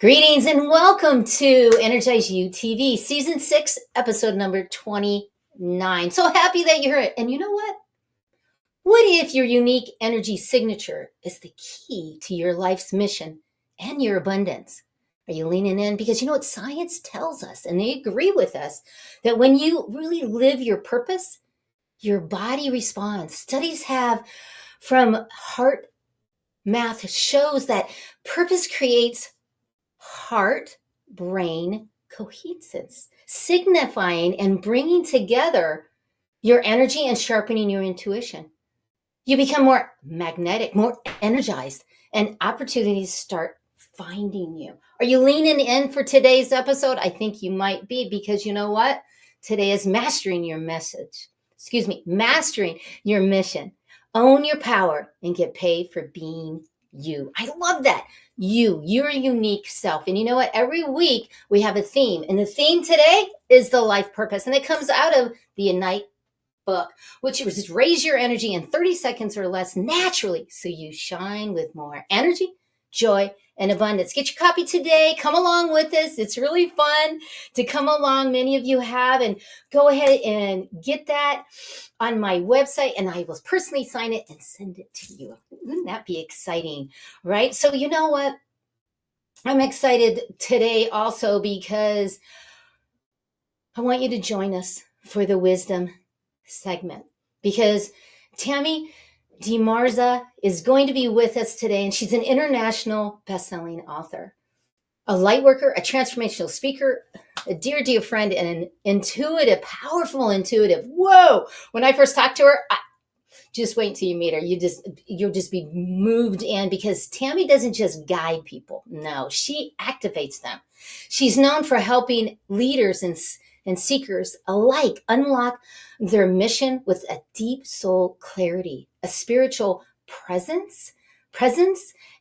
Greetings and welcome to Energize You TV, Season 6, Episode number 29. So happy that you're here. And you know what? What if your unique energy signature is the key to your life's mission and your abundance? Are you leaning in? Because you know what science tells us, and they agree with us, that when you really live your purpose, your body responds. Studies have from HeartMath shows that purpose creates heart brain coherence, signifying and bringing together your energy and sharpening your intuition. You become more magnetic, more energized, and opportunities start finding you. Are you leaning in for today's episode? I think you might be, because you know what? Today is mastering your message. Mastering your mission. Own your power and get paid for being you. I love that. Your unique self. And you know what? Every week we have a theme. And the theme today is the life purpose. And it comes out of the Ignite book, which is raise your energy in 30 seconds or less naturally so you shine with more energy, joy, and abundance. Get your copy today. Come along with us. It's really fun to come along. Many of you have, and go ahead and get that on my website, and I will personally sign it and send it to you. Wouldn't that be exciting, right? So you know what? I'm excited today also because I want you to join us for the wisdom segment, because Tammy De Mirza is going to be with us today, and she's an international best-selling author, a lightworker, a transformational speaker, a dear friend, and an intuitive, powerful intuitive. Whoa! When I first talked to her, just wait until you meet her. You'll just be moved in, because Tammy doesn't just guide people. No, she activates them. She's known for helping leaders and seekers alike unlock their mission with a deep soul clarity, a spiritual presence,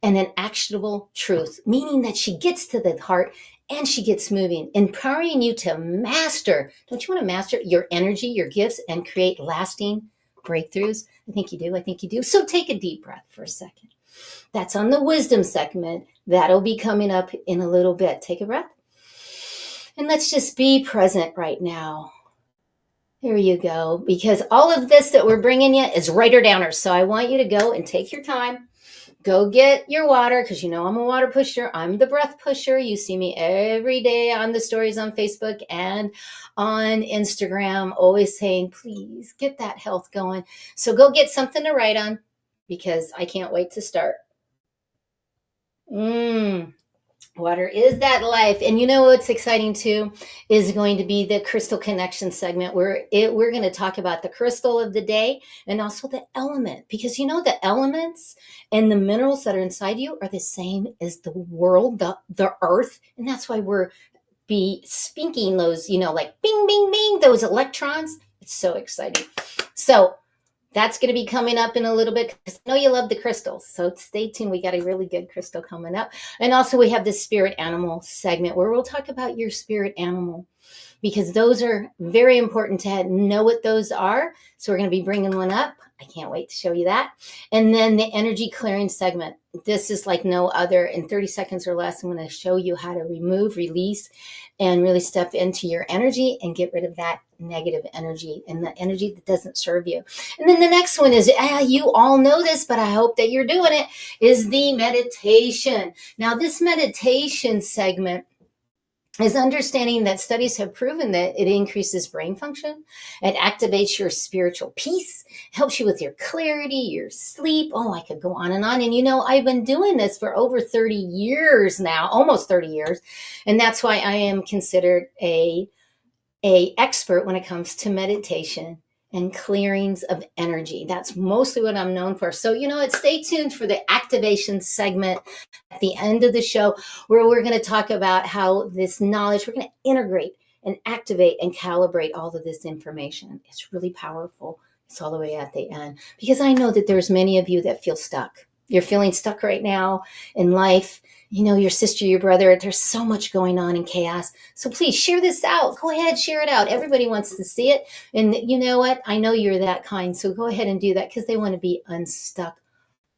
and an actionable truth, meaning that she gets to the heart and she gets moving, empowering you to master. Don't you want to master your energy, your gifts, and create lasting breakthroughs? I think you do. So take a deep breath for a second. That's on the wisdom segment. That'll be coming up in a little bit. Take a breath. And let's just be present right now. There you go. Because all of this that we're bringing you is writer downers. So I want you to go and take your time. Go get your water, because you know I'm a water pusher. I'm the breath pusher. You see me every day on the stories on Facebook and on Instagram, always saying, please get that health going. So go get something to write on, because I can't wait to start. Water is that life. And you know what's exciting too is going to be the crystal connection segment, where we're going to talk about the crystal of the day and also the element, because you know the elements and the minerals that are inside you are the same as the world, the earth. And that's why we're speaking those, like bing, bing, bing, those electrons. It's so exciting. So that's going to be coming up in a little bit, because I know you love the crystals. So stay tuned. We got a really good crystal coming up. And also we have this spirit animal segment, where we'll talk about your spirit animal, because those are very important to know what those are. So we're going to be bringing one up. I can't wait to show you that. And then the energy clearing segment. This is like no other. In 30 seconds or less, I'm going to show you how to remove, release, and really step into your energy and get rid of that negative energy and the energy that doesn't serve you. And then the next one is, you all know this, but I hope that you're doing it, is the meditation. Now, this meditation segment is understanding that studies have proven that it increases brain function, it activates your spiritual peace, helps you with your clarity, your sleep. Oh, I could go on. And I've been doing this for over 30 years now, almost 30 years. And that's why I am considered a expert when it comes to meditation and clearings of energy. That's mostly what I'm known for. So, stay tuned for the activation segment at the end of the show, where we're going to talk about how this knowledge, we're going to integrate and activate and calibrate all of this information. It's really powerful. It's all the way at the end, because I know that there's many of you that feel stuck. You're feeling stuck right now in life. Your sister, your brother, there's so much going on in chaos. So please share this out. Go ahead, share it out. Everybody wants to see it. And you know what? I know you're that kind. So go ahead and do that, because they want to be unstuck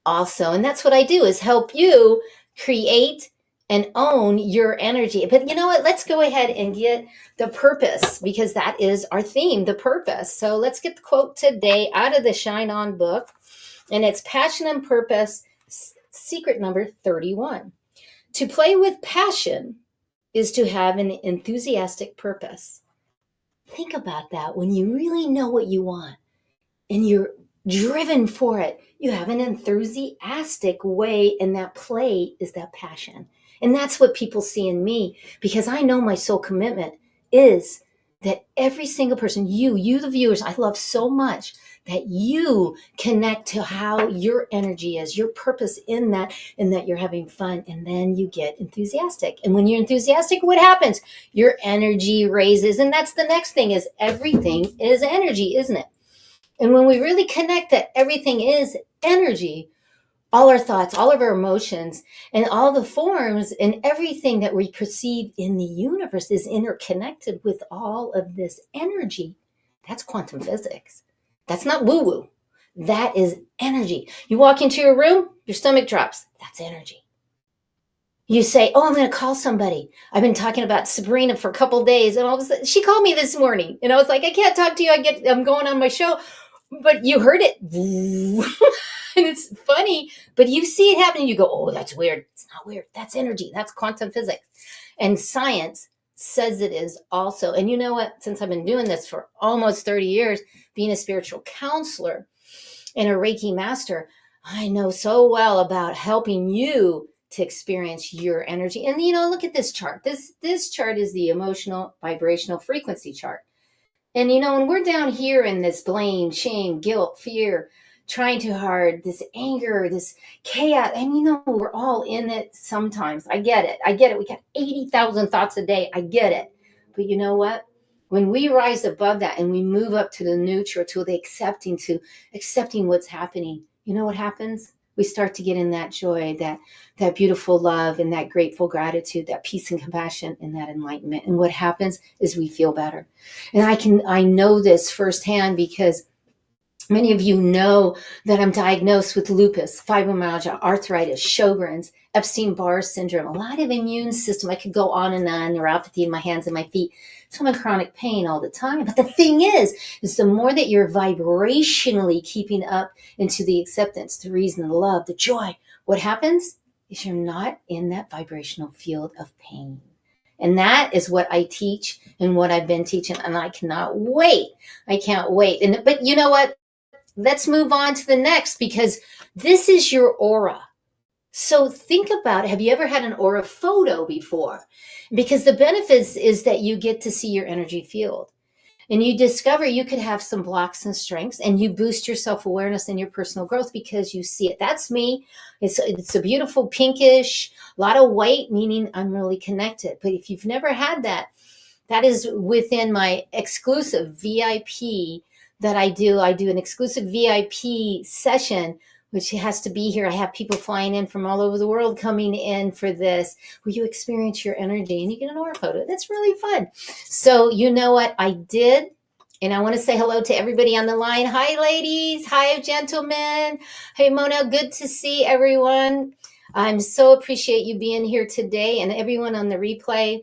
also. And that's what I do, is help you create and own your energy. But you know what? Let's go ahead and get the purpose, because that is our theme, the purpose. So let's get the quote today out of the Shine On book. And it's Passion and Purpose, secret number 31. To play with passion is to have an enthusiastic purpose. Think about that. When you really know what you want and you're driven for it, you have an enthusiastic way, and that play is that passion. And that's what people see in me, because I know my soul commitment is that every single person, you the viewers, I love so much that you connect to how your energy is, your purpose in that, and that you're having fun, and then you get enthusiastic. And when you're enthusiastic, what happens? Your energy raises. And that's the next thing, is everything is energy, isn't it? And when we really connect that everything is energy, all our thoughts, all of our emotions, and all the forms and everything that we perceive in the universe is interconnected with all of this energy. That's quantum physics. That's not woo-woo. That is energy. You walk into your room, your stomach drops. That's energy. You say, oh, I'm going to call somebody. I've been talking about Sabrina for a couple of days, and all of a sudden, she called me this morning, and I was like, I can't talk to you. I'm going on my show, but you heard it. And it's funny, but you see it happening. You go, oh, that's weird. It's not weird. That's energy. That's quantum physics. And science says it is also. And you know what? Since I've been doing this for almost 30 years, being a spiritual counselor and a Reiki master, I know so well about helping you to experience your energy. And, look at this chart. This chart is the emotional vibrational frequency chart. And, when we're down here in this blame, shame, guilt, fear, trying too hard, this anger, this chaos, and, we're all in it sometimes. I get it. We got 80,000 thoughts a day. I get it. But you know what? When we rise above that and we move up to the neutral, to accepting what's happening, you know what happens? We start to get in that joy, that beautiful love, and that grateful gratitude, that peace and compassion, and that enlightenment. And what happens is we feel better. And I know this firsthand, because many of you know that I'm diagnosed with lupus, fibromyalgia, arthritis, Sjogren's, Epstein-Barr syndrome, a lot of immune system. I could go on and on, neuropathy in my hands and my feet. So I'm in chronic pain all the time. But the thing is the more that you're vibrationally keeping up into the acceptance, the reason, the love, the joy, what happens is you're not in that vibrational field of pain. And that is what I teach and what I've been teaching. And I cannot wait. I can't wait. But you know what? Let's move on to the next, because this is your aura. So think about it. Have you ever had an aura photo before? Because the benefits is that you get to see your energy field, and you discover you could have some blocks and strengths, and you boost your self-awareness and your personal growth because you see it. That's me. It's a beautiful pinkish, a lot of white, meaning I'm really connected. But if you've never had that, that is within my exclusive VIP that I do. I do an exclusive VIP session, which has to be here. I have people flying in from all over the world coming in for this, where you experience your energy and you get an aura photo. That's really fun. So you know what I did? And I want to say hello to everybody on the line. Hi, ladies. Hi, gentlemen. Hey, Mona. Good to see everyone. I'm so appreciate you being here today, and everyone on the replay.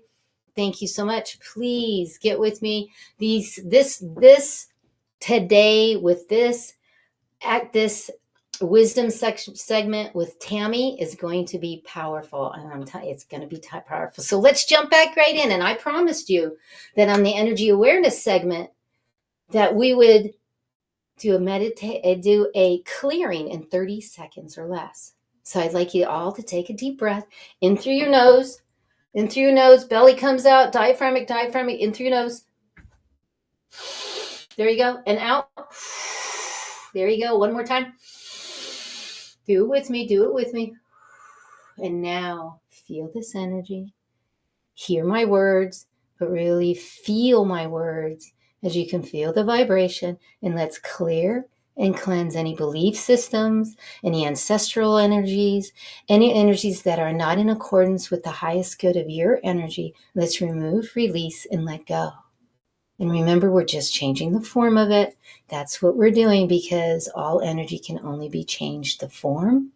Thank you so much. Please get with me. This today with this wisdom segment with Tammy is going to be powerful, and it's going to be powerful. So let's jump back right in. And I promised you that on the energy awareness segment that we would do a clearing in 30 seconds or less. So I'd like you all to take a deep breath in through your nose. In through your nose, belly comes out, diaphragmic, in through your nose. There you go. And out. There you go. One more time. Do it with me. And now feel this energy. Hear my words, but really feel my words, as you can feel the vibration. And let's clear and cleanse any belief systems, any ancestral energies, any energies that are not in accordance with the highest good of your energy. Let's remove, release, and let go. And remember, we're just changing the form of it. That's what we're doing, because all energy can only be changed, the form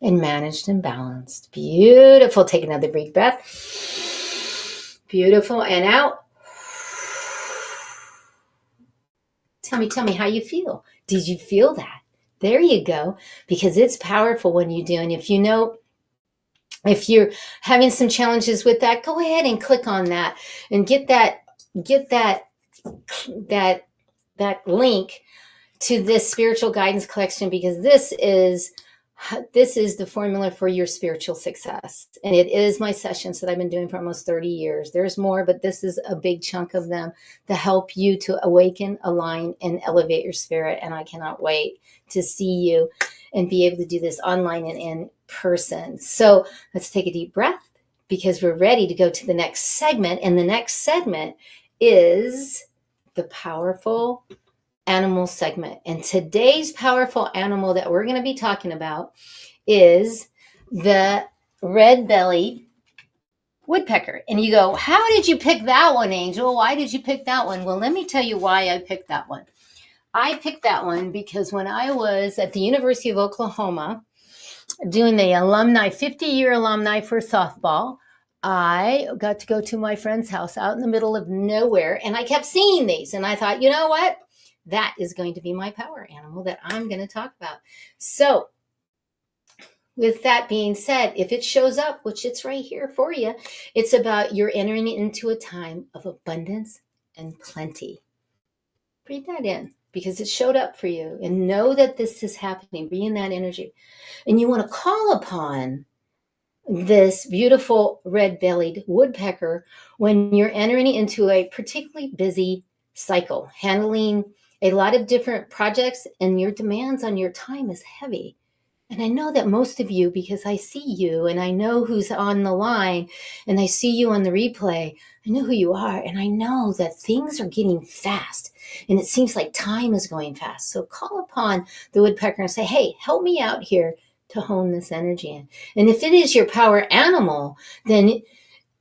and managed and balanced. Beautiful. Take another big breath. Beautiful. And out. Tell me how you feel. Did you feel that? There you go. Because it's powerful when you do. And if you're having some challenges with that, go ahead and click on that and get that link to this spiritual guidance collection, because this is the formula for your spiritual success. And it is my sessions that I've been doing for almost 30 years. There's more, but this is a big chunk of them to help you to awaken, align, and elevate your spirit. And I cannot wait to see you and be able to do this online and in person. So let's take a deep breath, because we're ready to go to the next segment. And the next segment is the powerful animal segment. And today's powerful animal that we're going to be talking about is the red-bellied woodpecker. And you go, how did you pick that one, Angel? Why did you pick that one? Well, let me tell you why I picked that one. I picked that one because when I was at the University of Oklahoma doing the 50-year alumni for softball, I got to go to my friend's house out in the middle of nowhere, and I kept seeing these. And I thought, you know what? That is going to be my power animal that I'm going to talk about. So with that being said, if it shows up, which it's right here for you, it's about you're entering into a time of abundance and plenty. Breathe that in, because it showed up for you, and know that this is happening. Be in that energy. And you want to call upon this beautiful red-bellied woodpecker when you're entering into a particularly busy cycle, handling a lot of different projects, and your demands on your time is heavy. And I know that most of you, because I see you and I know who's on the line and I see you on the replay, I know who you are, and I know that things are getting fast and it seems like time is going fast. So call upon the woodpecker and say, hey, help me out here to hone this energy in. And if it is your power animal, then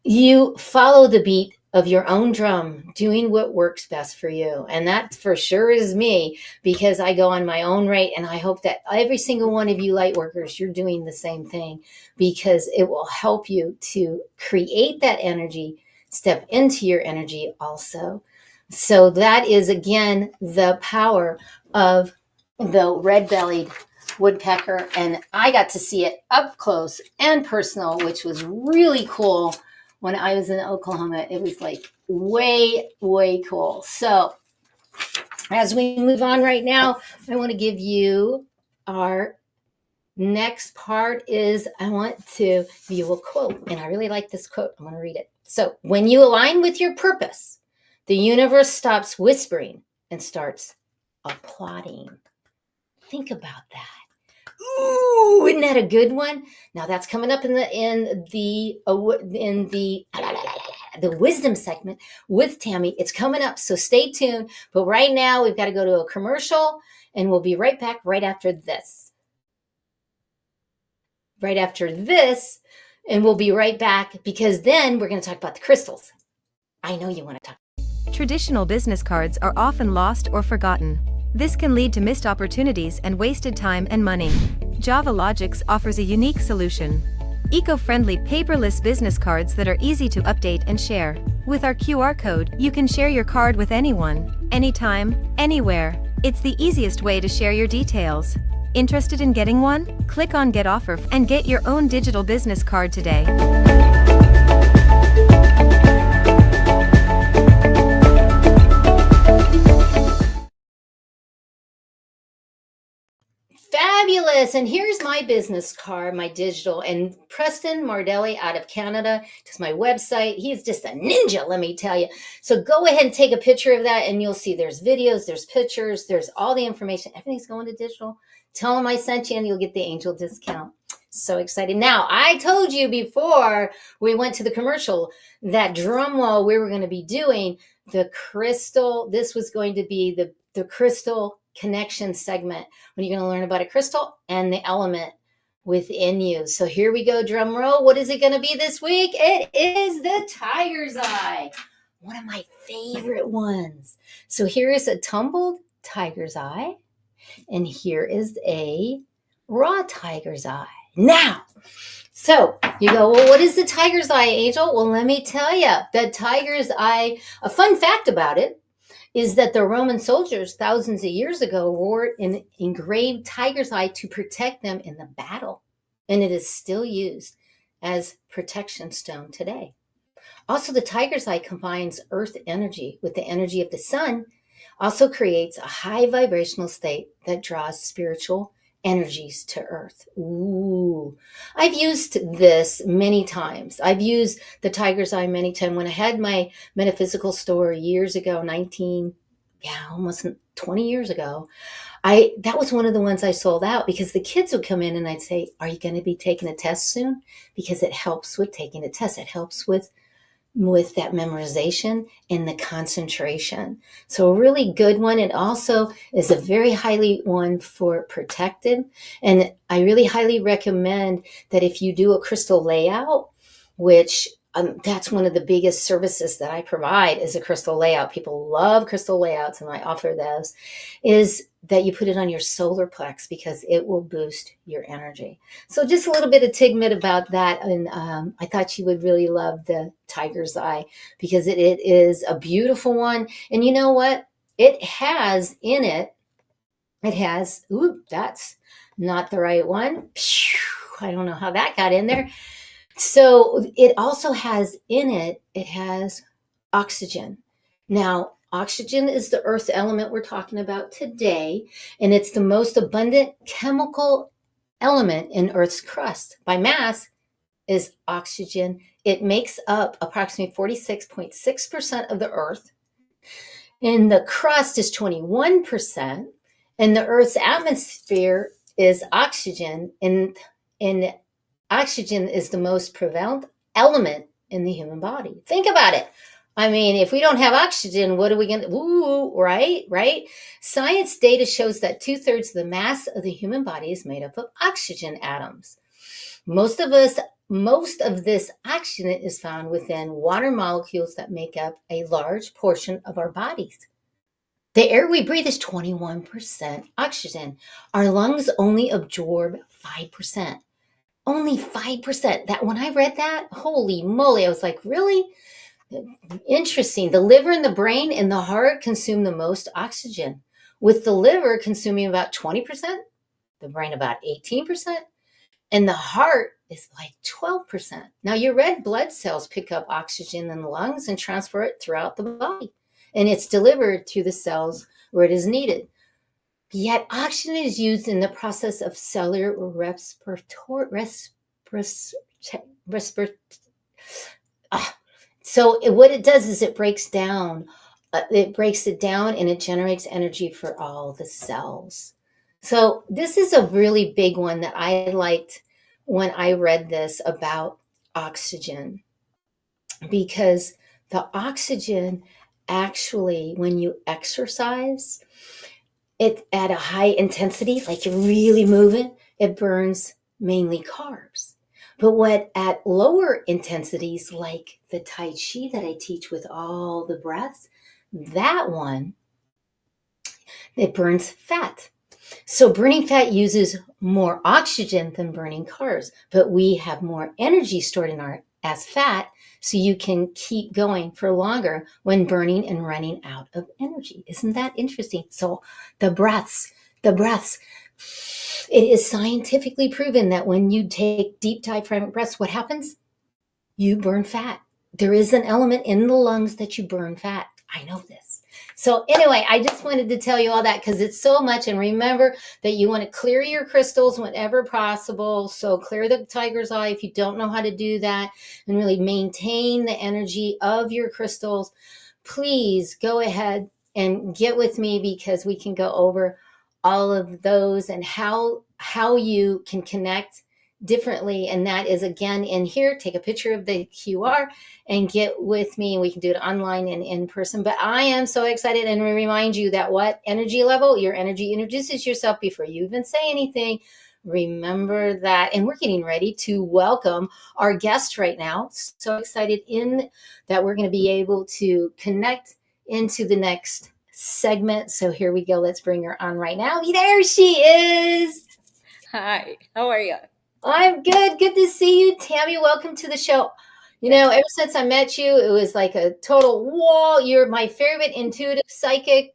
you follow the beat of your own drum, doing what works best for you. And that for sure is me, because I go on my own rate. And I hope that every single one of you light workers, you're doing the same thing, because it will help you to create that energy, step into your energy also. So that is, again, the power of the red-bellied woodpecker. And I got to see it up close and personal, which was really cool. When I was in Oklahoma, it was like way, way cool. So as we move on right now, I want to give you our next part is I want to give you a quote. And I really like this quote. I'm going to read it. So when you align with your purpose, the universe stops whispering and starts applauding. Think about that. Ooh, isn't that a good one? Now that's coming up in the wisdom segment with Tammy. It's coming up, so stay tuned. But right now we've got to go to a commercial, and we'll be right back right after this. Right after this, and we'll be right back, because then we're going to talk about the crystals. I know you want to talk. Traditional business cards are often lost or forgotten. This can lead to missed opportunities and wasted time and money. Java Logics offers a unique solution. Eco-friendly paperless business cards that are easy to update and share. With our QR code, you can share your card with anyone, anytime, anywhere. It's the easiest way to share your details. Interested in getting one? Click on Get Offer and get your own digital business card today. Fabulous. And here's my business card, my digital. And Preston Mardelli out of Canada does my website. He's just a ninja, let me tell you. So go ahead and take a picture of that, and you'll see there's videos, there's pictures, there's all the information. Everything's going to digital. Tell him I sent you, and you'll get the angel discount. So excited. Now, I told you before we went to the commercial that drum roll we were going to be doing the crystal. This was going to be the crystal connection segment when you're going to learn about a crystal and the element within you. So here we go, drum roll. What is it going to be this week? It is the tiger's eye, one of my favorite ones. So here is a tumbled tiger's eye, and here is a raw tiger's eye. Now, so you go, well, what is the tiger's eye, Angel? Well, let me tell you, the tiger's eye, a fun fact about it is that the Roman soldiers thousands of years ago wore an engraved tiger's eye to protect them in the battle. And it is still used as protection stone today. Also, the tiger's eye combines earth energy with the energy of the sun, also creates a high vibrational state that draws spiritual energies to earth. Ooh, I've used this many times. I've used the tiger's eye many times. When I had my metaphysical store years ago, almost 20 years ago, that was one of the ones I sold out because the kids would come in and I'd say, are you going to be taking a test soon? Because it helps with taking a test. It helps with that memorization and the concentration. So a really good one. It also is a very highly one for protected. And I really highly recommend that if you do a crystal layout, which that's one of the biggest services that I provide is a crystal layout. People love crystal layouts and I offer those, is that you put it on your solar plex because it will boost your energy. So just a little bit of tidbit about that. And I thought you would really love the tiger's eye because it is a beautiful one. And you know what? It has in it, that's not the right one. I don't know how that got in there. So it also has in it, it has oxygen. Now, oxygen is the earth element we're talking about today, and it's the most abundant chemical element in Earth's crust. By mass is oxygen. It makes up approximately 46.6% of the Earth. And the crust is 21%, and the Earth's atmosphere is oxygen, and oxygen is the most prevalent element in the human body. Think about it. I mean, if we don't have oxygen, what are we going to, right? Science data shows that 2/3 of the mass of the human body is made up of oxygen atoms. Most of this oxygen is found within water molecules that make up a large portion of our bodies. The air we breathe is 21% oxygen. Our lungs only absorb 5%. Only 5%. That when I read that, holy moly, I was like, really? Interesting. The liver and the brain and the heart consume the most oxygen, with the liver consuming about 20%, the brain about 18%, and the heart is like 12%. Now, your red blood cells pick up oxygen in the lungs and transfer it throughout the body, and it's delivered to the cells where it is needed. Yet oxygen is used in the process of cellular So what it does is it breaks it down and it generates energy for all the cells. So this is a really big one that I liked when I read this about oxygen, because the oxygen actually, when you exercise, it at a high intensity, like you're really moving, it burns mainly carbs. But what at lower intensities, like the Tai Chi that I teach with all the breaths, that one, it burns fat. So burning fat uses more oxygen than burning carbs, but we have more energy stored in as fat, so you can keep going for longer when burning and running out of energy. Isn't that interesting? So the breaths, it is scientifically proven that when you take deep diaphragmatic breaths, what happens? You burn fat. There is an element in the lungs that you burn fat. I know this. So anyway, I just wanted to tell you all that because it's so much. And remember that you want to clear your crystals whenever possible. So clear the tiger's eye if you don't know how to do that, and really maintain the energy of your crystals. Please go ahead and get with me because we can go over all of those and how you can connect differently. And that is again in here. Take a picture of the QR and get with me. We can do it online and in person. But I am so excited, and we remind you that what energy level, your energy introduces yourself before you even say anything. Remember that. And we're getting ready to welcome our guest right now. So excited that we're going to be able to connect into the next segment. So here we go. Let's bring her on right now. There she is. Hi, how are you? I'm good. Good to see you, Tammy. Welcome to the show. Ever since I met you, it was like a total wall. You're my favorite intuitive psychic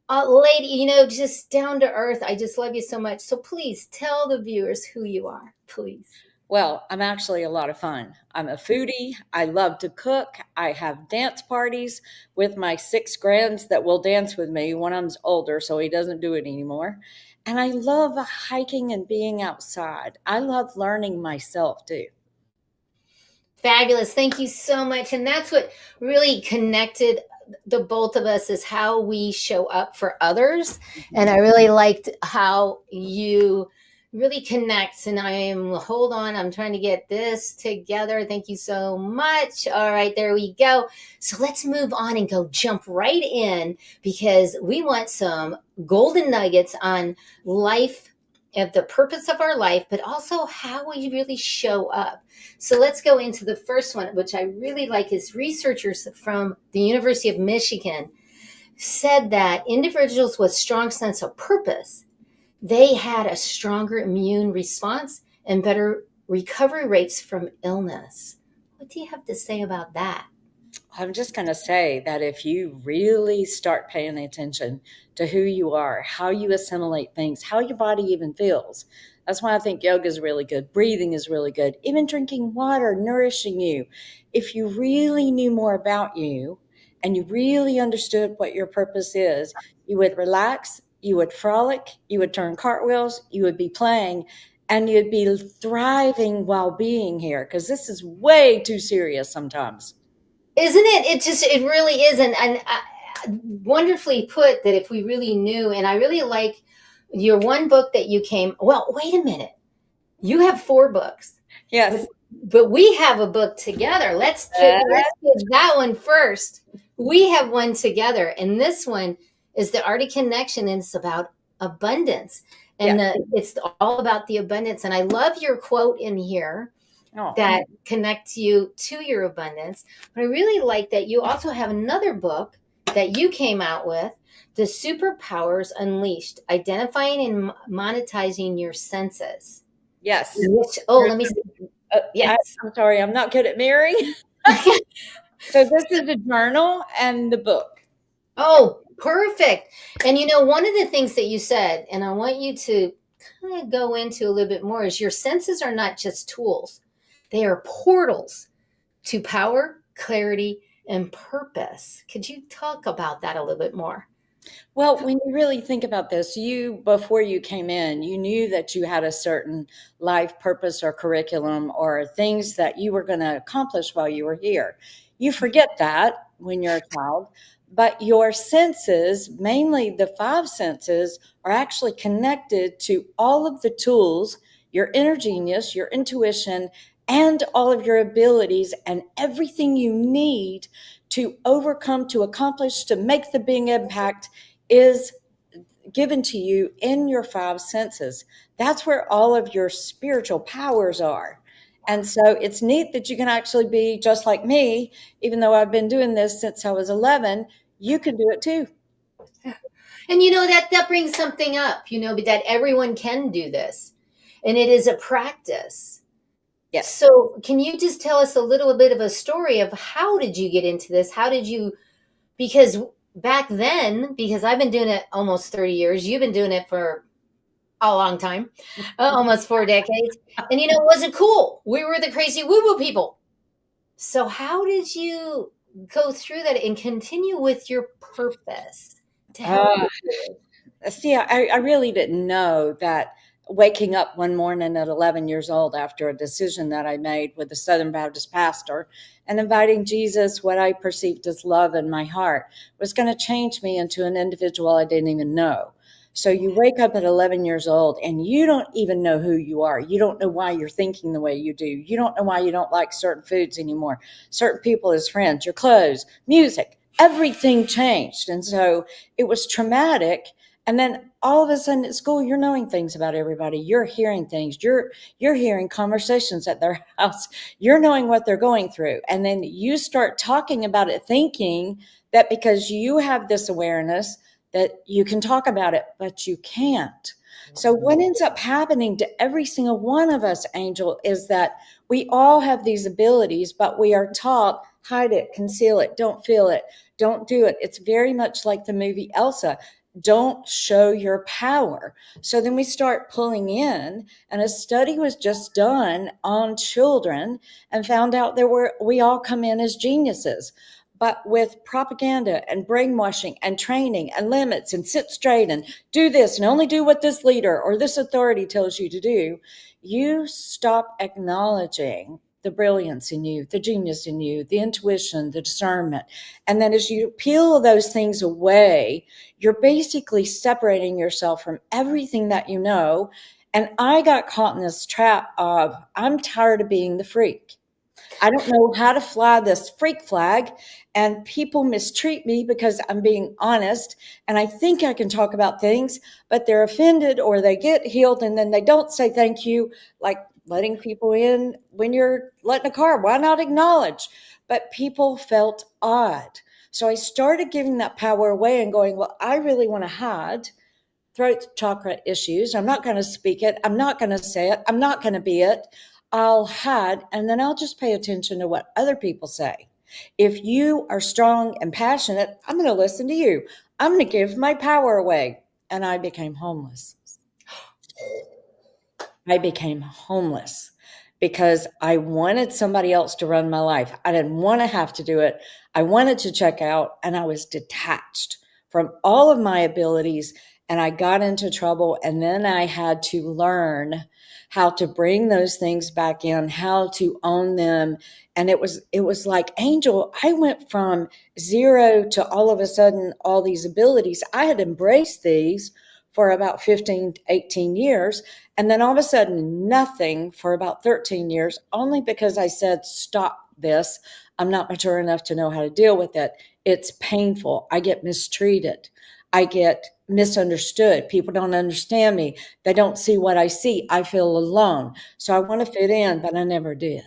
lady, just down to earth. I just love you so much. So please tell the viewers who you are, please. Well, I'm actually a lot of fun. I'm a foodie. I love to cook. I have dance parties with my 6 grands that will dance with me. One of them's older, so he doesn't do it anymore. And I love hiking and being outside. I love learning myself too. Fabulous. Thank you so much. And that's what really connected the both of us is how we show up for others. And I really liked how you really connect. And hold on, I'm trying to get this together. Thank you so much. All right, there we go. So let's move on and go jump right in because we want some golden nuggets on life and the purpose of our life, but also how we really show up. So let's go into the first one, which I really like is researchers from the University of Michigan said that individuals with strong sense of purpose, they had a stronger immune response and better recovery rates from illness. What do you have to say about that? I'm just going to say that if you really start paying attention to who you are, how you assimilate things, how your body even feels, that's why I think yoga is really good. Breathing is really good. Even drinking water, nourishing you. If you really knew more about you and you really understood what your purpose is, you would relax, you would frolic, you would turn cartwheels, you would be playing, and you'd be thriving while being here because this is way too serious sometimes. Isn't it? It really is. And wonderfully put that if we really knew, and I really like your one book that you came, well, wait a minute. You have 4 books. Yes. But we have a book together. Let's get that one first. We have one together. And this one is the Art of Connection. And it's about abundance. And it's all about the abundance. And I love your quote in here. That connects you to your abundance. But I really like that you also have another book that you came out with, The Superpowers Unleashed, Identifying and Monetizing Your Senses. Yes. Let me see. Yes. I'm sorry, I'm not good at mirroring. So this is a journal and the book. Oh, perfect. And one of the things that you said, and I want you to kind of go into a little bit more, is your senses are not just tools. They are portals to power, clarity, and purpose. Could you talk about that a little bit more? Well, when you really think about this, before you came in, you knew that you had a certain life purpose or curriculum or things that you were going to accomplish while you were here. You forget that when you're a child, but your senses, mainly the 5 senses, are actually connected to all of the tools, your inner genius, your intuition, and all of your abilities and everything you need to overcome, to accomplish, to make the big impact is given to you in your 5 senses. That's where all of your spiritual powers are. And so it's neat that you can actually be just like me, even though I've been doing this since I was 11, you can do it too. And that brings something up, that everyone can do this. And it is a practice. Yes. So can you just tell us a little bit of a story of how did you get into this? Because back then, because I've been doing it almost 30 years, you've been doing it for a long time, almost 4 decades. And it wasn't cool. We were the crazy woo-woo people. So how did you go through that and continue with your purpose to help? See, I really didn't know that waking up one morning at 11 years old after a decision that I made with a Southern Baptist pastor and inviting Jesus, what I perceived as love in my heart, was going to change me into an individual I didn't even know. So you wake up at 11 years old and you don't even know who you are. You don't know why you're thinking the way you do. You don't know why you don't like certain foods anymore, certain people as friends, your clothes, music, everything changed. And so it was traumatic. And then all of a sudden at school, you're knowing things about everybody. You're hearing things. You're hearing conversations at their house. You're knowing what they're going through. And then you start talking about it, thinking that because you have this awareness that you can talk about it, but you can't. So what ends up happening to every single one of us, Angel, is that we all have these abilities, but we are taught, hide it, conceal it, don't feel it, don't do it. It's very much like the movie Elsa. Don't show your power. So then we start pulling in, and a study was just done on children and found out we all come in as geniuses. But with propaganda and brainwashing and training and limits and sit straight and do this and only do what this leader or this authority tells you to do, you stop acknowledging the brilliance in you, the genius in you, the intuition, the discernment. And then as you peel those things away, you're basically separating yourself from everything that you know. And I got caught in this trap of, I'm tired of being the freak. I don't know how to fly this freak flag, and people mistreat me because I'm being honest, and I think I can talk about things, but they're offended or they get healed and then they don't say thank you, like letting people in when you're letting a car. Why not acknowledge? But people felt odd. So I started giving that power away and going, well, I really want to hide throat chakra issues. I'm not going to speak it. I'm not going to say it. I'm not going to be it. I'll hide, and then I'll just pay attention to what other people say. If you are strong and passionate, I'm going to listen to you. I'm going to give my power away. And I became homeless. I became homeless because I wanted somebody else to run my life. I didn't want to have to do it. I wanted to check out, and I was detached from all of my abilities, and I got into trouble. And then I had to learn how to bring those things back in, how to own them. And it was like, Angel, I went from zero to all of a sudden all these abilities. I had embraced these for about 15, 18 years. And then all of a sudden, nothing for about 13 years, only because I said, stop this. I'm not mature enough to know how to deal with it. It's painful. I get mistreated. I get misunderstood. People don't understand me. They don't see what I see. I feel alone. So I want to fit in, but I never did.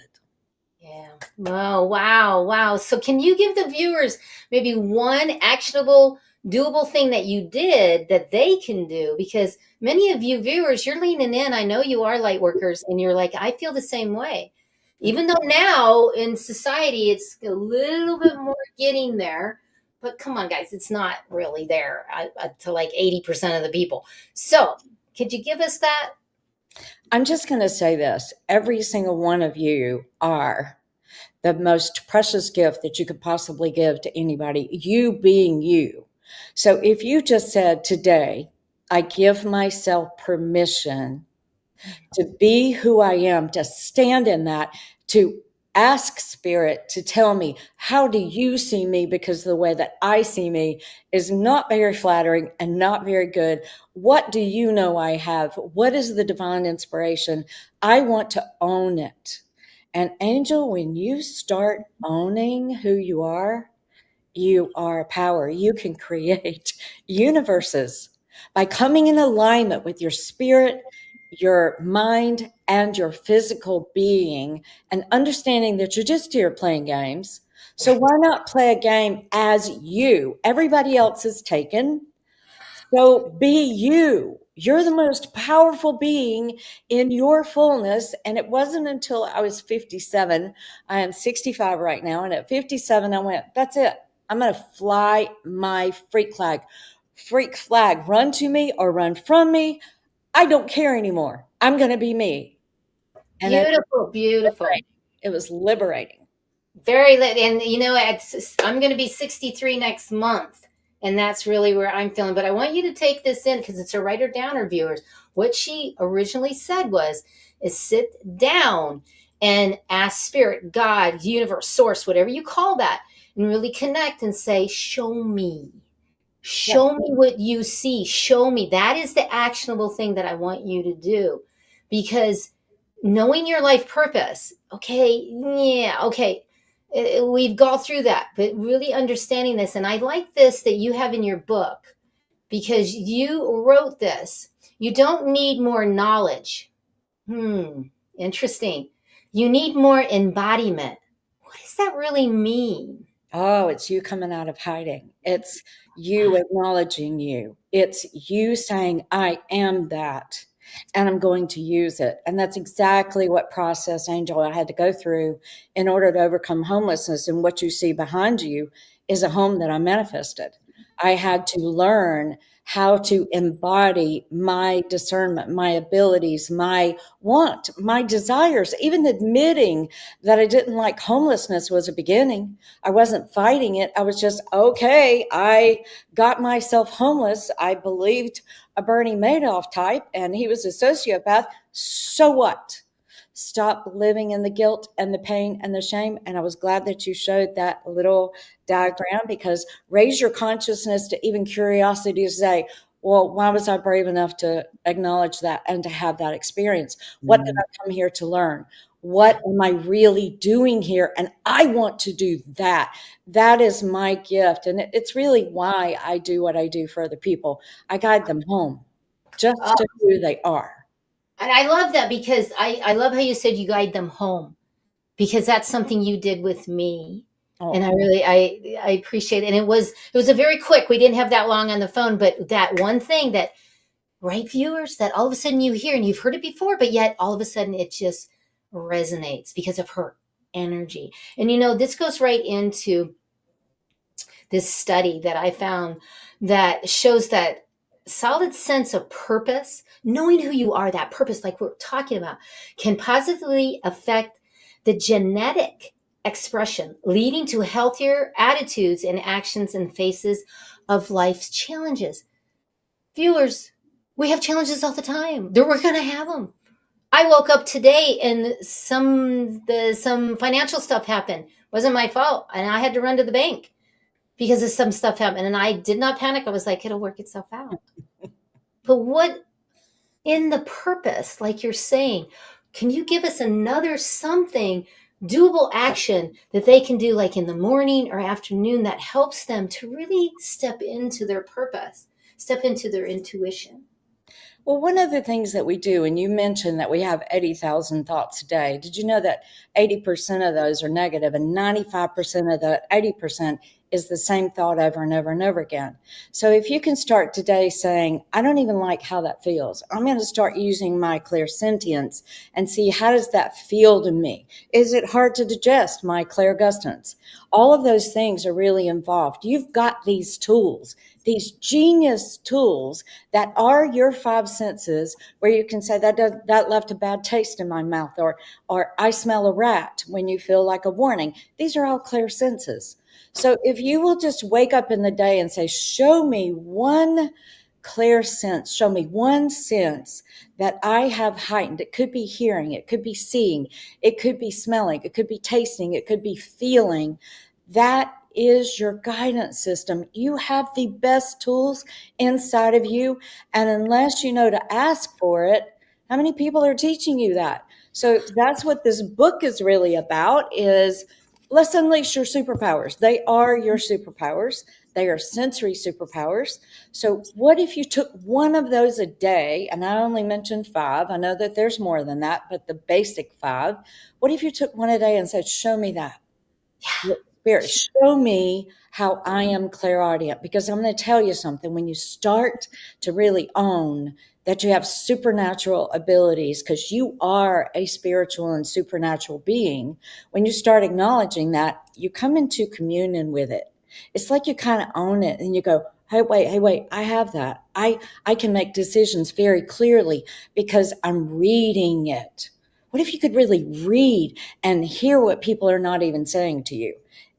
Yeah. Wow. So can you give the viewers maybe one actionable, doable thing that you did that they can do? Because many of you viewers, you're leaning in. I know you are light workers, and you're like, I feel the same way. Even though now in society, it's a little bit more getting there. But come on, guys, it's not really there to like 80% of the people. So could you give us that? I'm just going to say this. Every single one of you are the most precious gift that you could possibly give to anybody, you being you. So if you just said today, I give myself permission to be who I am, to stand in that, to ask spirit to tell me, how do you see me? Because the way that I see me is not very flattering and not very good. What do you know I have? What is the divine inspiration? I want to own it. And Angel, when you start owning who you are power. You can create universes by coming in alignment with your spirit, your mind, and your physical being, and understanding that you're just here playing games. So why not play a game as you? Everybody else is taken. So be you. You're the most powerful being in your fullness. And it wasn't until I was 57, I am 65 right now. And at 57, I went, that's it. I'm going to fly my freak flag. Freak flag, run to me or run from me. I don't care anymore. I'm going to be me. And Beautiful. it was liberating. Very lit. And you know, I'm going to be 63 next month. And that's really where I'm feeling. But I want you to take this in because it's a writer downer, viewers. What she originally said is sit down and ask spirit, God, universe, source, whatever you call that, and really connect and say, show me. Show me what you see. Show me. That is the actionable thing that I want you to do. Because knowing your life purpose, okay, we've gone through that, but really understanding this. And I like this that you have in your book because you wrote this. You don't need more knowledge. Interesting. You need more embodiment. What does that really mean? Oh, it's you coming out of hiding. It's you acknowledging you. It's you saying, I am that, and I'm going to use it. And that's exactly what process, Angel, I had to go through in order to overcome homelessness. And what you see behind you is a home that I manifested. I had to learn how to embody my discernment, my abilities, my want, my desires. Even admitting that I didn't like homelessness was a beginning. I wasn't fighting it. I was just, okay, I got myself homeless. I believed a Bernie Madoff type and he was a sociopath. So what? Stop living in the guilt and the pain and the shame. And I was glad that you showed that little diagram, because raise your consciousness to even curiosity to say, well, why was I brave enough to acknowledge that and to have that experience? What did I come here to learn? What am I really doing here? And I want to do that. That is my gift. And it's really why I do what I do for other people. I guide them home just to who they are. And I love that, because I love how you said you guide them home, because that's something you did with me. Oh. And I appreciate it. And it was a very quick, we didn't have that long on the phone, but that one thing that, right, viewers, that all of a sudden you hear, and you've heard it before, but yet all of a sudden it just resonates because of her energy. And this goes right into this study that I found that shows that solid sense of purpose, knowing who you are, that purpose, like we're talking about, can positively affect the genetic expression, leading to healthier attitudes and actions in faces of life's challenges. Viewers, we have challenges all the time. We're going to have them. I woke up today and some financial stuff happened. Wasn't my fault, and I had to run to the bank because of some stuff happened, and I did not panic. I was like, it'll work itself out. But what in the purpose, like you're saying, can you give us another something, doable action that they can do, like in the morning or afternoon, that helps them to really step into their purpose, step into their intuition? Well, one of the things that we do, and you mentioned that we have 80,000 thoughts a day. Did you know that 80% of those are negative, and 95% of the 80% is the same thought over and over and over again? So if you can start today saying, I don't even like how that feels, I'm going to start using my clairsentience and see, how does that feel to me? Is it hard to digest, my clairgustance? All of those things are really involved. You've got these tools, these genius tools that are your five senses, where you can say that left a bad taste in my mouth, or I smell a rat, when you feel like a warning. These are all clear senses. So if you will just wake up in the day and say, show me one clear sense, show me one sense that I have heightened. It could be hearing, it could be seeing, it could be smelling, it could be tasting, it could be feeling. That is your guidance system. You have the best tools inside of you. And unless you know to ask for it, how many people are teaching you that? So that's what this book is really about, is let's unleash your superpowers. They are your superpowers. They are sensory superpowers. So what if you took one of those a day? And I only mentioned five. I know that there's more than that, but the basic five. What if you took one a day and said, show me that? Yeah. Spirit, show me how I am clairaudient. Because I'm going to tell you something. When you start to really own that you have supernatural abilities, because you are a spiritual and supernatural being, when you start acknowledging that, you come into communion with it. It's like you kind of own it, and you go, hey, wait, I have that. I can make decisions very clearly because I'm reading it. What if you could really read and hear what people are not even saying to you?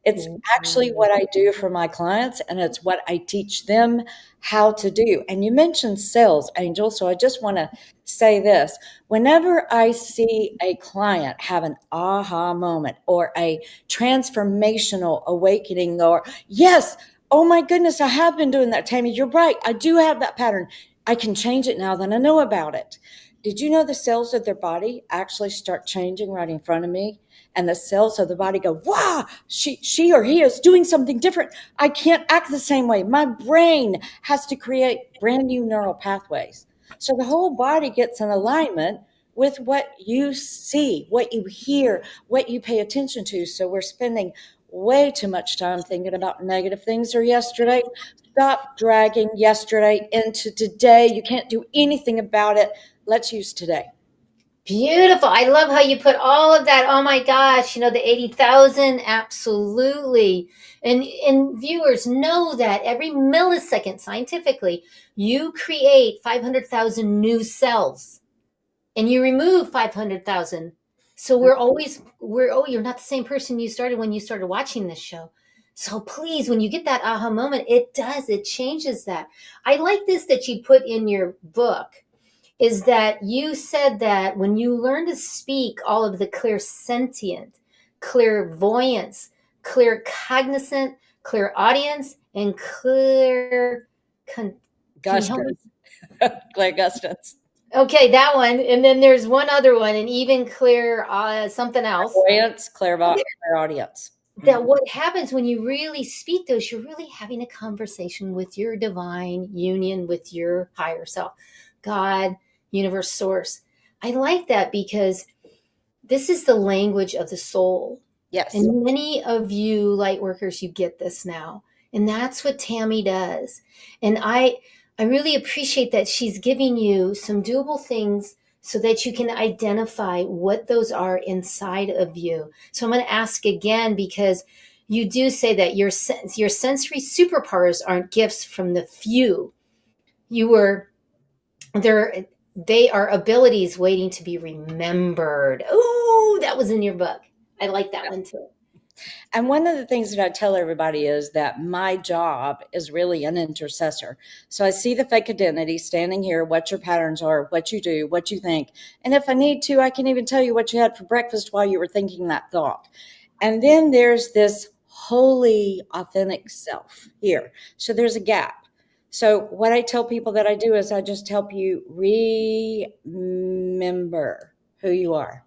It's actually what I do for my clients, and it's what I teach them how to do. And you mentioned sales, Angel, so I just want to say this. Whenever I see a client have an aha moment or a transformational awakening, or, yes, oh my goodness, I have been doing that, Tammy, you're right, I do have that pattern, I can change it now that I know about it. Did you know the cells of their body actually start changing right in front of me? And the cells of the body go, wow, she or he is doing something different. I can't act the same way. My brain has to create brand new neural pathways. So the whole body gets in alignment with what you see, what you hear, what you pay attention to. So we're spending way too much time thinking about negative things or yesterday. Stop dragging yesterday into today. You can't do anything about it. Let's use today. Beautiful. I love how you put all of that. Oh my gosh, the 80,000, absolutely. And viewers know that every millisecond scientifically, you create 500,000 new cells and you remove 500,000. So you're not the same person you started when you started watching this show. So please, when you get that aha moment, it changes that. I like this that you put in your book, is that you said that when you learn to speak all of the clairsentient, clairvoyance, clear cognizant, clear audience, and clear Gustance. Claire Gustance. Okay, that one. And then there's one other one, and even clear something else. Clairaudience. That what happens when you really speak those, you're really having a conversation with your divine union with your higher self, God, universe, source. I like that because this is the language of the soul. Yes. And many of you light workers, you get this now. And that's what Tammy does. And I really appreciate that she's giving you some doable things so that you can identify what those are inside of you. So I'm going to ask again, because you do say that your sensory superpowers aren't gifts from the few. They are abilities waiting to be remembered. Ooh, that was in your book. I like that one too. And one of the things that I tell everybody is that my job is really an intercessor. So I see the fake identity standing here, what your patterns are, what you do, what you think. And if I need to, I can even tell you what you had for breakfast while you were thinking that thought. And then there's this holy, authentic self here. So there's a gap. So what I tell people that I do is I just help you remember who you are.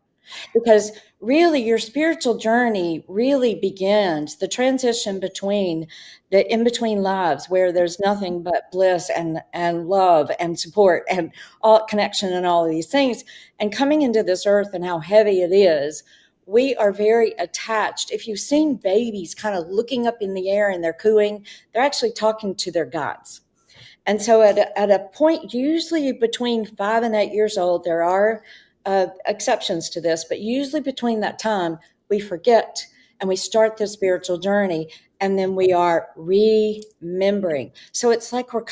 Because really your spiritual journey really begins the transition between the in-between lives where there's nothing but bliss and love and support and all connection and all of these things, and coming into this earth and how heavy it is. We are very attached. If you've seen babies kind of looking up in the air and they're cooing, they're actually talking to their guides. And so at a point, usually between 5 and 8 years old, there are exceptions to this, but usually between that time, we forget and we start the spiritual journey, and then we are remembering. So it's like we're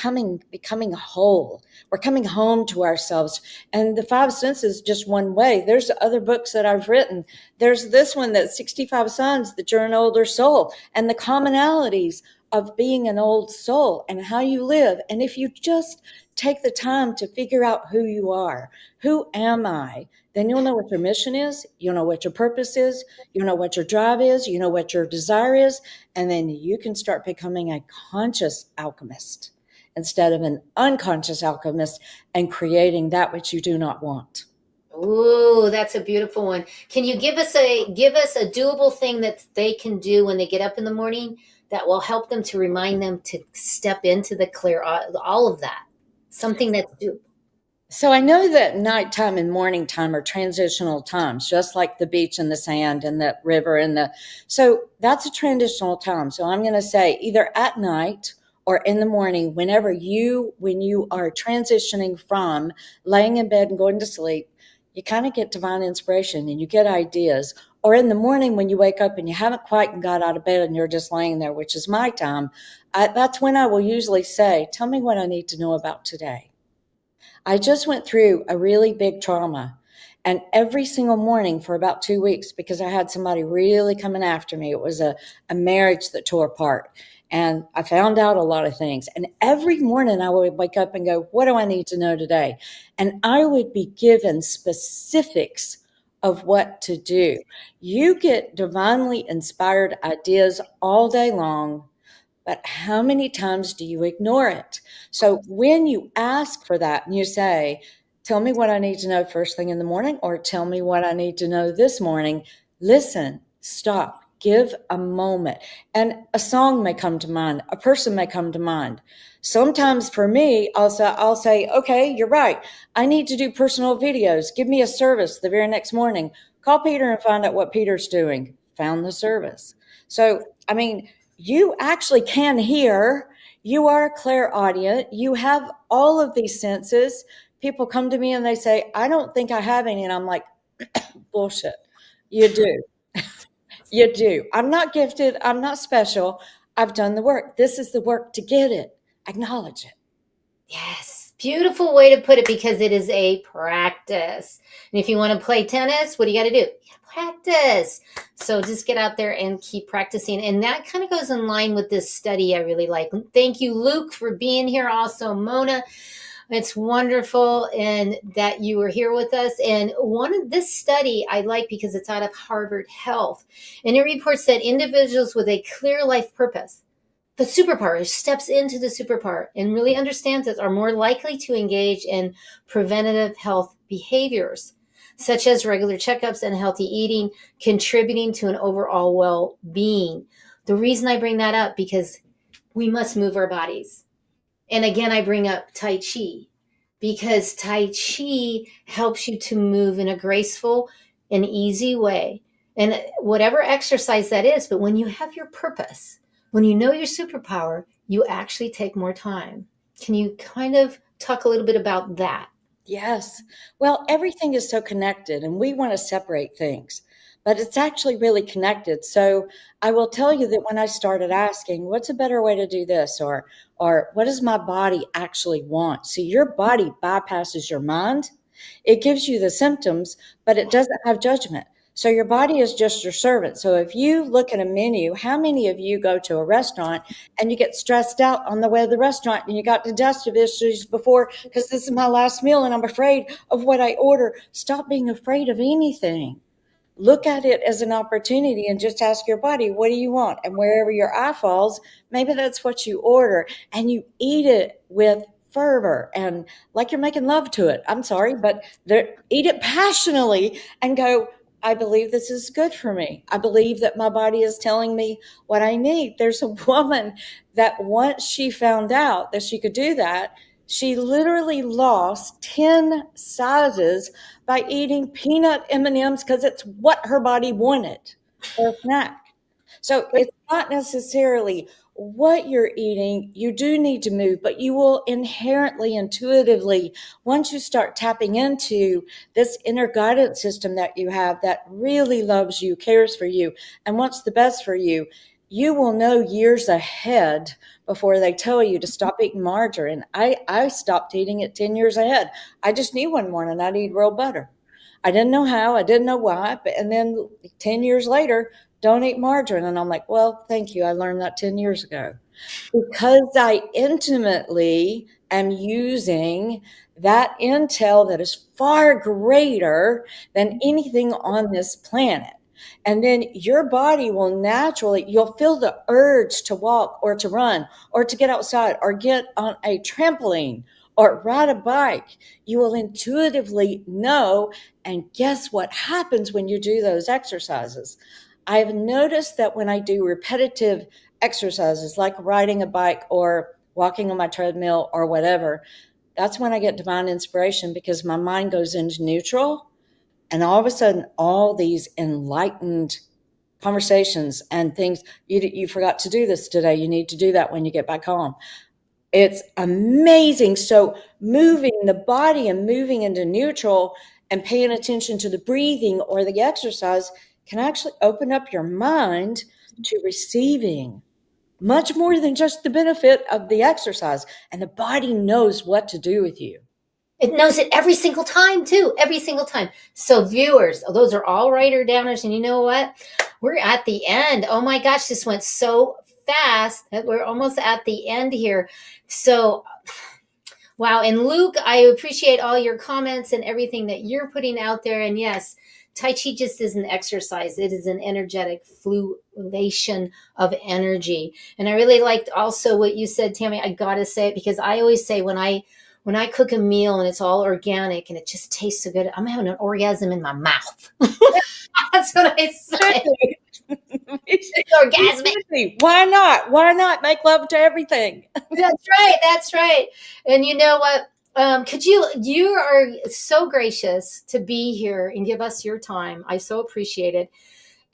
becoming whole. We're coming home to ourselves. And the 5 senses, just one way. There's other books that I've written. There's this one, that's 65 Signs that you're an older soul, and the commonalities of being an old soul and how you live. And if you just take the time to figure out who you are, who am I, then you'll know what your mission is, you'll know what your purpose is, you'll know what your drive is, you know what your desire is, and then you can start becoming a conscious alchemist instead of an unconscious alchemist and creating that which you do not want. Ooh, that's a beautiful one. Can you give us a doable thing that they can do when they get up in the morning that will help them to remind them to step into the clear, all of that? Something that's doable. So I know that nighttime and morning time are transitional times, just like the beach and the sand and the river so that's a transitional time. So I'm going to say either at night or in the morning, when you are transitioning from laying in bed and going to sleep, you kind of get divine inspiration and you get ideas. Or in the morning when you wake up and you haven't quite got out of bed and you're just laying there, which is my time, that's when I will usually say, tell me what I need to know about today. I just went through a really big trauma, and every single morning for about 2 weeks, because I had somebody really coming after me. It was a marriage that tore apart, and I found out a lot of things. And every morning I would wake up and go, what do I need to know today? And I would be given specifics of what to do. You get divinely inspired ideas all day long, but how many times do you ignore it? So when you ask for that and you say, tell me what I need to know first thing in the morning, or tell me what I need to know this morning, listen, stop, give a moment. And a song may come to mind, a person may come to mind. Sometimes for me, I'll say, okay, you're right. I need to do personal videos. Give me a service the very next morning. Call Peter and find out what Peter's doing. found the service. So, I mean, you actually can hear. You are clairaudient. You have all of these senses. People come to me and they say, I don't think I have any. And I'm like, bullshit. You do. You do. I'm not gifted. I'm not special. I've done the work. This is the work to get it. Acknowledge it. Yes, beautiful way to put it, because it is a practice. And if you want to play tennis, what do you got to do? You got to practice. So just get out there and keep practicing. And that kind of goes in line with this study I really like. Thank you, Luke, for being here. Also, Mona. It's wonderful and that you were here with us. And one of this study I like because it's out of Harvard Health. And it reports that individuals with a clear life purpose, the superpower, steps into the superpower and really understands it, are more likely to engage in preventative health behaviors, such as regular checkups and healthy eating, contributing to an overall well-being. The reason I bring that up, because we must move our bodies. And again, I bring up Tai Chi, because Tai Chi helps you to move in a graceful and easy way. And whatever exercise that is, but when you have your purpose, when you know your superpower, you actually take more time. Can you kind of talk a little bit about that? Yes. Well, everything is so connected and we want to separate things, but it's actually really connected. So I will tell you that when I started asking, what's a better way to do this? Or what does my body actually want? So your body bypasses your mind. It gives you the symptoms, but it doesn't have judgment. So your body is just your servant. So if you look at a menu, how many of you go to a restaurant and you get stressed out on the way to the restaurant and you got digestive issues before, because this is my last meal and I'm afraid of what I order? Stop being afraid of anything. Look at it as an opportunity and just ask your body, what do you want? And wherever your eye falls, maybe that's what you order, and you eat it with fervor and like you're making love to it. I'm sorry, but eat it passionately and go, I believe this is good for me. I believe that my body is telling me what I need. There's a woman that once she found out that she could do that, she literally lost 10 sizes by eating peanut M&Ms because it's what her body wanted for a snack. So it's not necessarily what you're eating. You do need to move, but you will inherently, intuitively, once you start tapping into this inner guidance system that you have that really loves you, cares for you, and wants the best for you, you will know years ahead before they tell you to stop eating margarine. I stopped eating it 10 years ahead. I just knew one morning I'd eat real butter. I didn't know how, I didn't know why, and then 10 years later, don't eat margarine. And I'm like, well, thank you. I learned that 10 years ago. Because I intimately am using that intel that is far greater than anything on this planet. And then your body will naturally, you'll feel the urge to walk or to run or to get outside or get on a trampoline or ride a bike. You will intuitively know. And guess what happens when you do those exercises? I've noticed that when I do repetitive exercises like riding a bike or walking on my treadmill or whatever, that's when I get divine inspiration, because my mind goes into neutral. And all of a sudden, all these enlightened conversations and things, you forgot to do this today. You need to do that when you get back home. It's amazing. So moving the body and moving into neutral and paying attention to the breathing or the exercise can actually open up your mind to receiving much more than just the benefit of the exercise. And the body knows what to do with you. It knows it every single time, too. Every single time. So viewers, those are all writer downers. And you know what? We're at the end. Oh my gosh, this went so fast that we're almost at the end here. So, wow. And Luke, I appreciate all your comments and everything that you're putting out there. And yes, Tai Chi just is an exercise. It is an energetic fluctuation of energy. And I really liked also what you said, Tammy. I got to say it, because I always say when I cook a meal and it's all organic and it just tastes so good, I'm having an orgasm in my mouth. That's what I say. It's orgasmic. Why not? Why not make love to everything? That's right. That's right. And you know what? You are so gracious to be here and give us your time. I so appreciate it.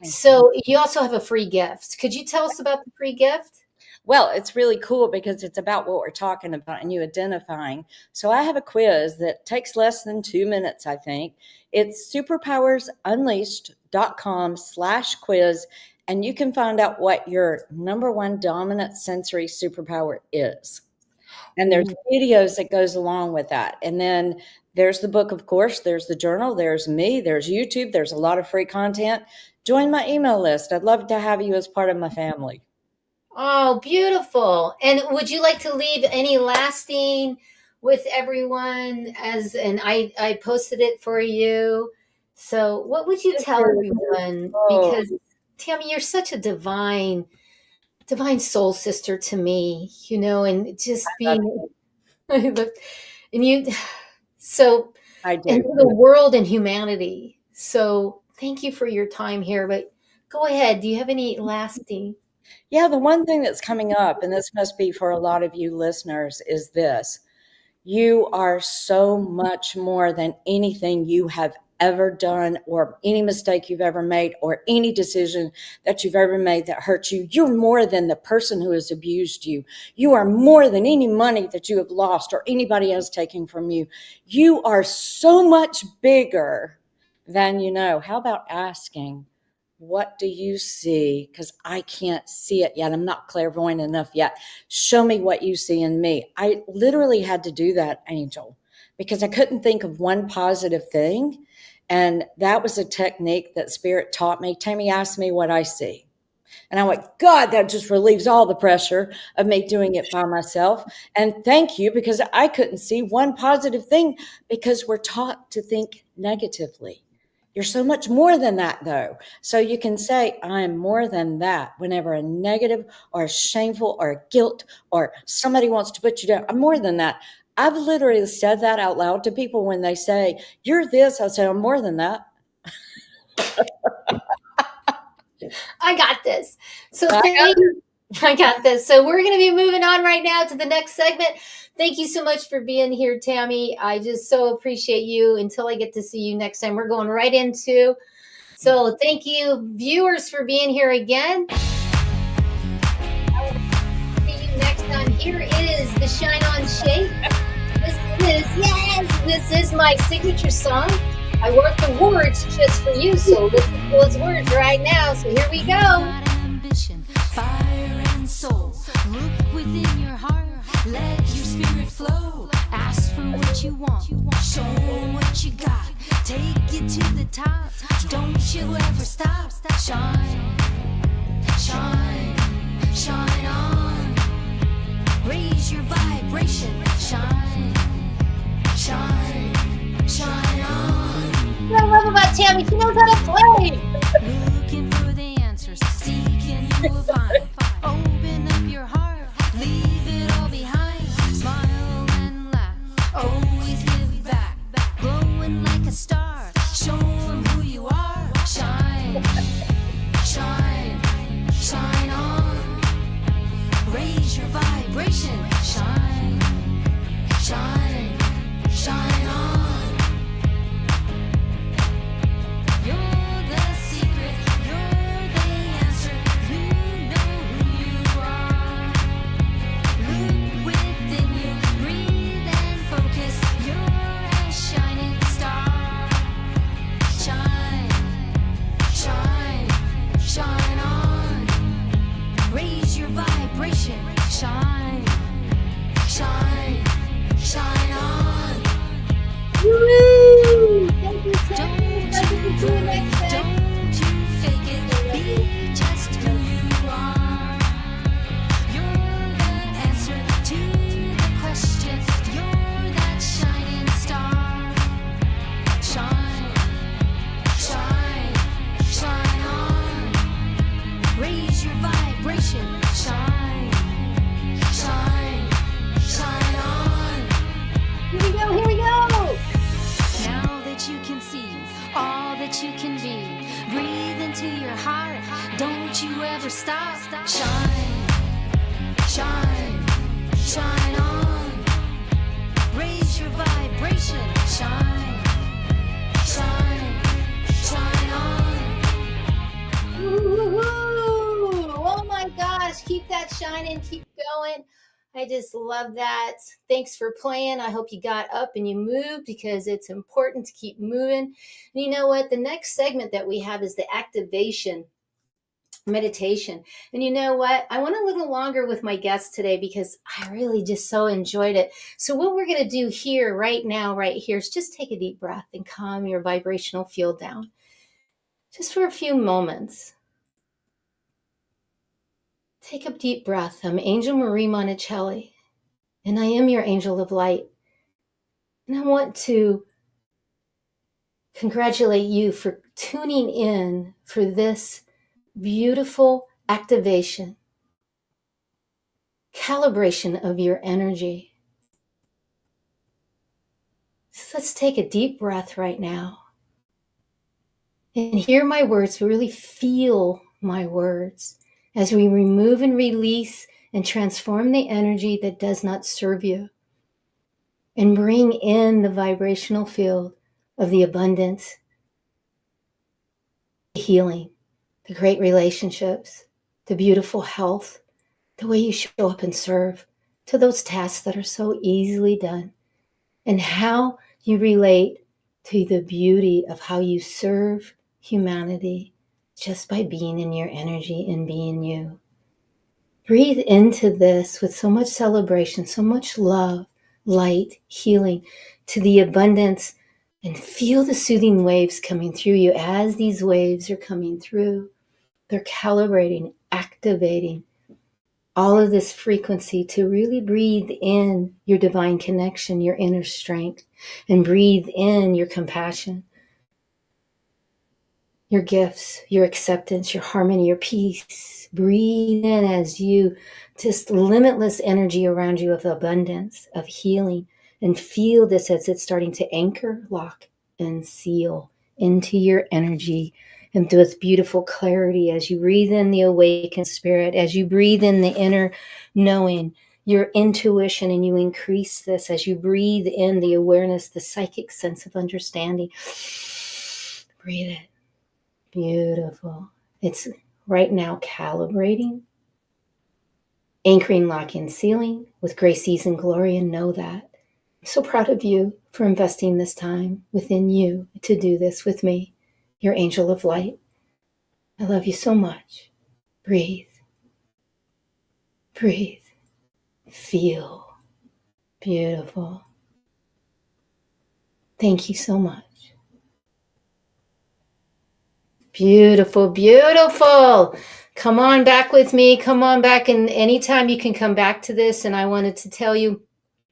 So you also have a free gift. Could you tell us about the free gift? Well, it's really cool because it's about what we're talking about and you identifying. So I have a quiz that takes less than 2 minutes, I think. It's superpowersunleashed.com/quiz, and you can find out what your number one dominant sensory superpower is. And there's videos that goes along with that. And then there's the book, of course, there's the journal, there's me, there's YouTube, there's a lot of free content. Join my email list. I'd love to have you as part of my family. Oh, beautiful. And would you like to leave any lasting with everyone and I posted it for you. So what would you tell everyone? Because Tammy, you're such a divine soul sister to me, and just being and you so I do. and the world and humanity. So thank you for your time here. But go ahead. Do you have any lasting? Yeah, the one thing that's coming up, and this must be for a lot of you listeners, is this. You are so much more than anything you have ever done or any mistake you've ever made or any decision that you've ever made that hurt you. You're more than the person who has abused you. You are more than any money that you have lost or anybody has taken from you. You are so much bigger than you know. How about asking, what do you see? Because I can't see it yet. I'm not clairvoyant enough yet. Show me what you see in me. I literally had to do that, Angel, because I couldn't think of one positive thing. And that was a technique that Spirit taught me. Tammy asked me what I see. And I went, God, that just relieves all the pressure of me doing it by myself. And thank you, because I couldn't see one positive thing because we're taught to think negatively. You're so much more than that, though. So you can say, I am more than that whenever a negative or a shameful or a guilt or somebody wants to put you down. I'm more than that. I've literally said that out loud to people when they say, you're this. I say, I'm more than that. I got this. So I got this. So we're going to be moving on right now to the next segment. Thank you so much for being here, Tammy. I just so appreciate you. Until I get to see you next time, we're going right into. So thank you, viewers, for being here again. I will see you next time. Here is the Shine On Shake. This is my signature song. I work the words just for you, so listen to those words right now. So here we go. Ambition, fire and soul. Look within your heart. Let your spirit flow. Ask for what you want. Show them what you got. Take it to the top. Don't you ever stop. Shine, shine, shine on. Raise your vibration. Shine, shine, shine on. What I love about Tammy, she knows how to play. Looking for the answers, seeking you will find. Open up your heart, leave it all behind. Smile and laugh, always give back. Glowing like a star, show them who you are. Shine, shine, shine on. Raise your vibration. Shine, shine, shine on. You're the secret, you're the answer. You know who you are. Look within you, breathe and focus. You're a shining star. Shine, shine, shine on. Raise your vibration. Shine, shine, shine on. Woo! Thank you, Tammy. Next time. Don't you fake it, be just who you are. You're the answer to the question. You're that shining star. Shine, shine, shine on. Raise your vibration. Shine, shine, shine on. Here we go. Now that you can see all that you can be, breathe into your heart. Don't you ever stop. Shine, shine, shine on. Raise your vibration. Shine, shine, shine on. Keep that shining. Keep going. I just love that. Thanks for playing. I hope you got up and you moved because it's important to keep moving. And you know what? The next segment that we have is the activation meditation. And you know what? I went a little longer with my guest today because I really just so enjoyed it. So what we're going to do here right now, right here, is just take a deep breath and calm your vibrational field down just for a few moments. Take a deep breath. I'm Angel Marie Monticelli, and I am your angel of light. And I want to congratulate you for tuning in for this beautiful activation, calibration of your energy. So let's take a deep breath right now and hear my words, really feel my words as we remove and release and transform the energy that does not serve you and bring in the vibrational field of the abundance, healing, the great relationships, the beautiful health, the way you show up and serve, to those tasks that are so easily done, and how you relate to the beauty of how you serve humanity just by being in your energy and being you. Breathe into this with so much celebration, so much love, light, healing, to the abundance, and feel the soothing waves coming through you. As these waves are coming through, they're calibrating, activating all of this frequency to really breathe in your divine connection, your inner strength, and breathe in your compassion, your gifts, your acceptance, your harmony, your peace. Breathe in as you just limitless energy around you of abundance, of healing, and feel this as it's starting to anchor, lock, and seal into your energy. And with beautiful clarity as you breathe in the awakened spirit, as you breathe in the inner knowing, your intuition, and you increase this as you breathe in the awareness, the psychic sense of understanding. Breathe it. Beautiful. It's right now calibrating, anchoring, locking, sealing with grace, ease, and glory, and know that. I'm so proud of you for investing this time within you to do this with me, your angel of light. I love you so much. Breathe. Breathe. Feel. Beautiful. Thank you so much. Beautiful, beautiful. Come on back with me. Come on back. And anytime you can come back to this. And I wanted to tell you,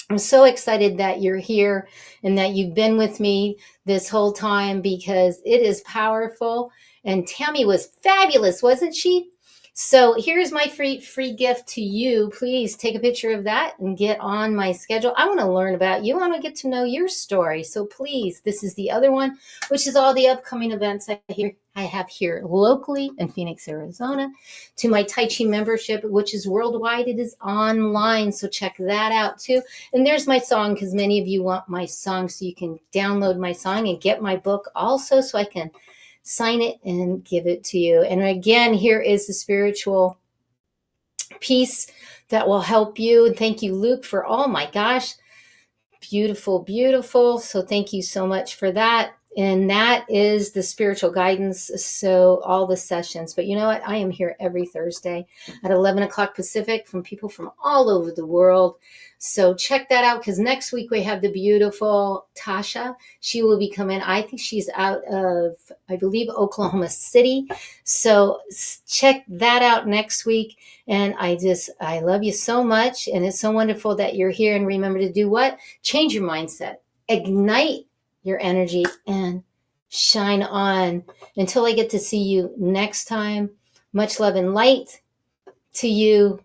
I'm so excited that you're here and that you've been with me this whole time because it is powerful. And Tammy was fabulous, wasn't she? So here's my free gift to you. Please take a picture of that and get on my schedule. I want to learn about you. I want to get to know your story. So please, this is the other one, which is all the upcoming events I have here locally in Phoenix, Arizona, to my Tai Chi membership, which is worldwide. It is online. So check that out too. And there's my song, because many of you want my song, so you can download my song and get my book also, so I can sign it and give it to you. And again, here is the spiritual piece that will help you. And thank you, Luke, for, oh my gosh, beautiful, beautiful. So thank you so much for that. And that is the spiritual guidance. So all the sessions, but you know what? I am here every Thursday at 11 o'clock Pacific from people from all over the world. So check that out, because next week we have the beautiful Tasha. She will be coming. I think she's out of, I believe, Oklahoma City. So check that out next week. And I love you so much. And it's so wonderful that you're here. And remember to do what? Change your mindset. Ignite your energy and shine on. Until I get to see you next time, much love and light to you.